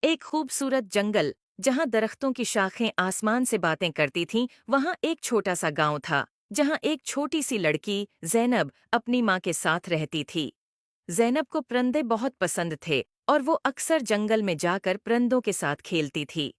एक खूबसूरत जंगल जहां दरख्तों की शाखें आसमान से बातें करती थीं, वहां एक छोटा सा गांव था जहां एक छोटी सी लड़की ज़ैनब अपनी माँ के साथ रहती थी। ज़ैनब को परिंदे बहुत पसंद थे और वो अक्सर जंगल में जाकर परिंदों के साथ खेलती थी।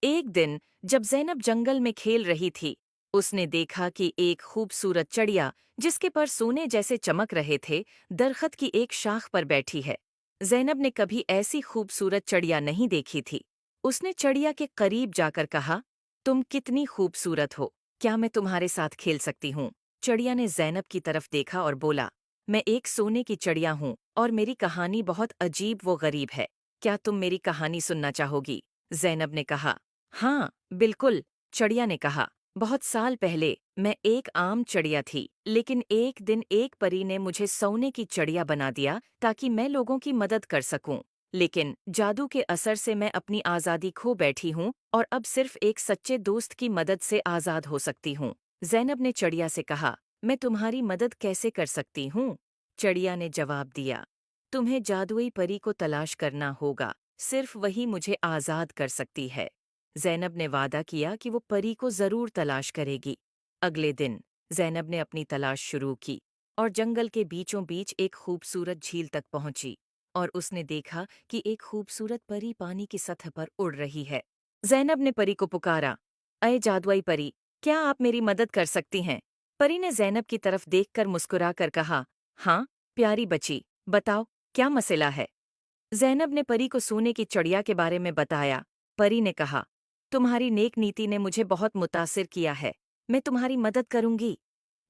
एक दिन जब ज़ैनब जंगल में खेल रही थी, उसने देखा कि एक खूबसूरत चिड़िया जिसके पर सोने जैसे चमक रहे थे, दरख्त की एक शाख पर बैठी है। ज़ैनब ने कभी ऐसी खूबसूरत चिड़िया नहीं देखी थी। उसने चिड़िया के करीब जाकर कहा, तुम कितनी खूबसूरत हो, क्या मैं तुम्हारे साथ खेल सकती हूँ? चिड़िया ने ज़ैनब की तरफ देखा और बोला, मैं एक सोने की चिड़िया हूँ और मेरी कहानी बहुत अजीब व गरीब है। क्या तुम मेरी कहानी सुनना चाहोगी? ज़ैनब ने कहा। हाँ, बिल्कुल, चिड़िया ने कहा। बहुत साल पहले मैं एक आम चिड़िया थी, लेकिन एक दिन एक परी ने मुझे सोने की चिड़िया बना दिया ताकि मैं लोगों की मदद कर सकूं। लेकिन जादू के असर से मैं अपनी आज़ादी खो बैठी हूँ और अब सिर्फ एक सच्चे दोस्त की मदद से आज़ाद हो सकती हूँ। ज़ैनब ने चिड़िया से कहा, मैं तुम्हारी मदद कैसे कर सकती हूँ? चिड़िया ने जवाब दिया, तुम्हें जादुई परी को तलाश करना होगा, सिर्फ वही मुझे आज़ाद कर सकती है। ज़ैनब ने वादा किया कि वो परी को ज़रूर तलाश करेगी। अगले दिन ज़ैनब ने अपनी तलाश शुरू की और जंगल के बीचों बीच एक खूबसूरत झील तक पहुंची और उसने देखा कि एक खूबसूरत परी पानी की सतह पर उड़ रही है। ज़ैनब ने परी को पुकारा, अये जादुई परी, क्या आप मेरी मदद कर सकती हैं? परी ने ज़ैनब की तरफ देखकर मुस्कुराकर कहा, हाँ, प्यारी बच्ची, बताओ, क्या मसला है? ज़ैनब ने परी को सोने की चिड़िया के बारे में बताया। परी ने कहा, तुम्हारी नेक नीति ने मुझे बहुत मुतासिर किया है, मैं तुम्हारी मदद करूंगी।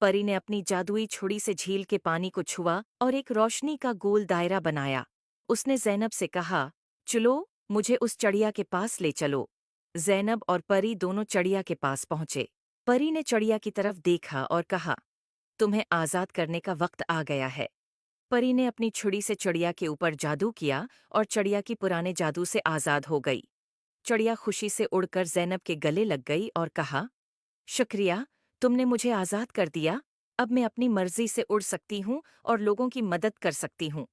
परी ने अपनी जादुई छुरी से झील के पानी को छुआ और एक रोशनी का गोल दायरा बनाया। उसने ज़ैनब से कहा, चलो, मुझे उस चिड़िया के पास ले चलो। ज़ैनब और परी दोनों चिड़िया के पास पहुंचे। परी ने चिड़िया की तरफ देखा और कहा, तुम्हें आज़ाद करने का वक्त आ गया है। परी ने अपनी छुरी से चिड़िया के ऊपर जादू किया और चिड़िया की पुराने जादू से आज़ाद हो गई। चिड़िया खुशी से उड़कर ज़ैनब के गले लग गई और कहा, शुक्रिया, तुमने मुझे आज़ाद कर दिया। अब मैं अपनी मर्जी से उड़ सकती हूँ और लोगों की मदद कर सकती हूँ।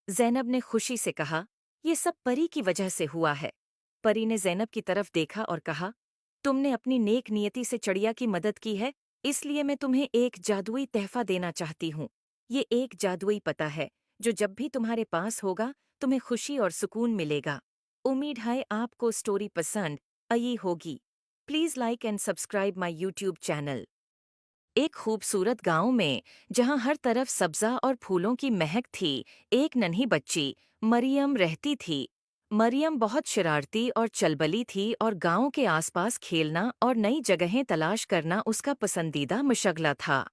ज़ैनब ने खुशी से कहा, ये सब परी की वजह से हुआ है। परी ने ज़ैनब की तरफ देखा और कहा, तुमने अपनी नेक नियति से चिड़िया की मदद की है, इसलिए मैं तुम्हें एक जादुई तहफ़ा देना चाहती हूँ। ये एक जादुई पता है, जो जब भी तुम्हारे पास होगा, तुम्हें खुशी और सुकून मिलेगा। उम्मीद है आपको स्टोरी पसंद आई होगी। Please like and subscribe my YouTube channel. एक खूबसूरत गांव में जहां हर तरफ सब्जा और फूलों की महक थी, एक नन्ही बच्ची मरियम रहती थी। मरियम बहुत शरारती और चलबली थी और गांव के आसपास खेलना और नई जगहें तलाश करना उसका पसंदीदा मशगला था।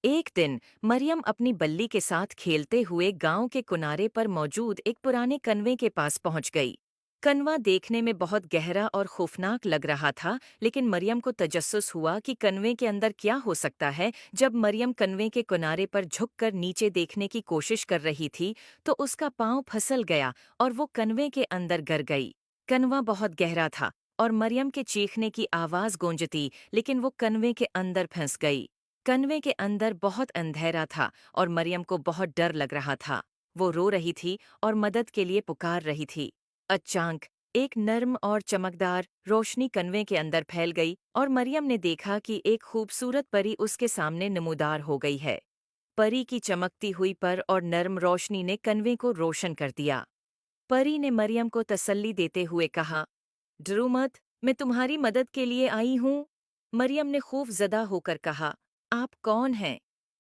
एक दिन मरियम अपनी बल्ली के साथ खेलते हुए गांव के किनारे पर मौजूद एक पुराने कन्वे के पास पहुंच गई। कनवा देखने में बहुत गहरा और खौफनाक लग रहा था, लेकिन मरियम को तजस्सुस हुआ कि कन्वे के अंदर क्या हो सकता है। जब मरियम कन्वे के किनारे पर झुककर नीचे देखने की कोशिश कर रही थी, तो उसका पांव फिसल गया और वो कन्वे के अंदर गिर गई। कनवा बहुत गहरा था और मरियम के चीखने की आवाज गूंजती, लेकिन वो कन्वे के अंदर फंस गई। कन्वे के अंदर बहुत अंधेरा था और मरियम को बहुत डर लग रहा था। वो रो रही थी और मदद के लिए पुकार रही थी। अचानक एक नर्म और चमकदार रोशनी कन्वे के अंदर फैल गई और मरियम ने देखा कि एक खूबसूरत परी उसके सामने नमूदार हो गई है। परी की चमकती हुई पर और नर्म रोशनी ने कन्वे को रोशन कर दिया। परी ने मरियम को तसल्ली देते हुए कहा, डरो मत, मैं तुम्हारी मदद के लिए आई हूँ। मरियम ने खौफजदा होकर कहा, आप कौन हैं?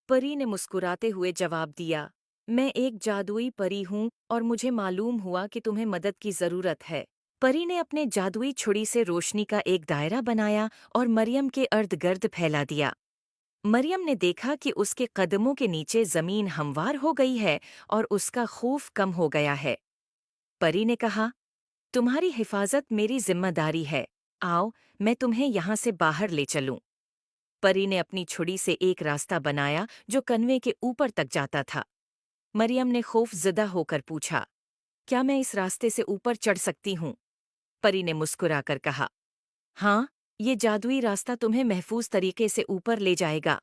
परी ने मुस्कुराते हुए जवाब दिया, मैं एक जादुई परी हूँ और मुझे मालूम हुआ कि तुम्हें मदद की ज़रूरत है। परी ने अपने जादुई छुरी से रोशनी का एक दायरा बनाया और मरियम के अर्द गिर्द फैला दिया। मरियम ने देखा कि उसके कदमों के नीचे ज़मीन हमवार हो गई है और उसका खौफ कम हो गया है। परी ने कहा, तुम्हारी हिफाजत मेरी जिम्मेदारी है। आओ, मैं तुम्हें यहाँ से बाहर ले चलूं। परी ने अपनी छुरी से एक रास्ता बनाया जो कन्वे के ऊपर तक जाता था। मरियम ने खौफजदा होकर पूछा, क्या मैं इस रास्ते से ऊपर चढ़ सकती हूँ? परी ने मुस्कुराकर कहा, हाँ, ये जादुई रास्ता तुम्हें महफूज तरीके से ऊपर ले जाएगा।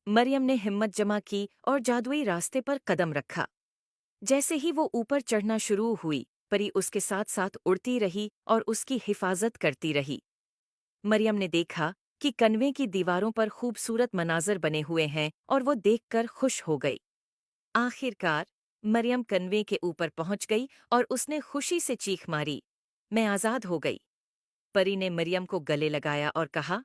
मरियम ने हिम्मत जमा की और जादुई रास्ते पर कदम रखा। जैसे ही वो ऊपर चढ़ना शुरू हुई, परी उसके साथ साथ उड़ती रही और उसकी हिफाजत करती रही। मरियम ने देखा कि कन्वे की दीवारों पर खूबसूरत मनाजर बने हुए हैं और वो देखकर खुश हो गई। आखिरकार मरियम कन्वे के ऊपर पहुंच गई और उसने खुशी से चीख मारी, मैं आज़ाद हो गई। परी ने मरियम को गले लगाया और कहा,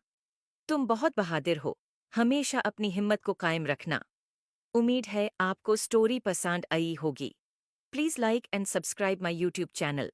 तुम बहुत बहादुर हो, हमेशा अपनी हिम्मत को कायम रखना। उम्मीद है आपको स्टोरी पसंद आई होगी। Please like and subscribe my YouTube channel.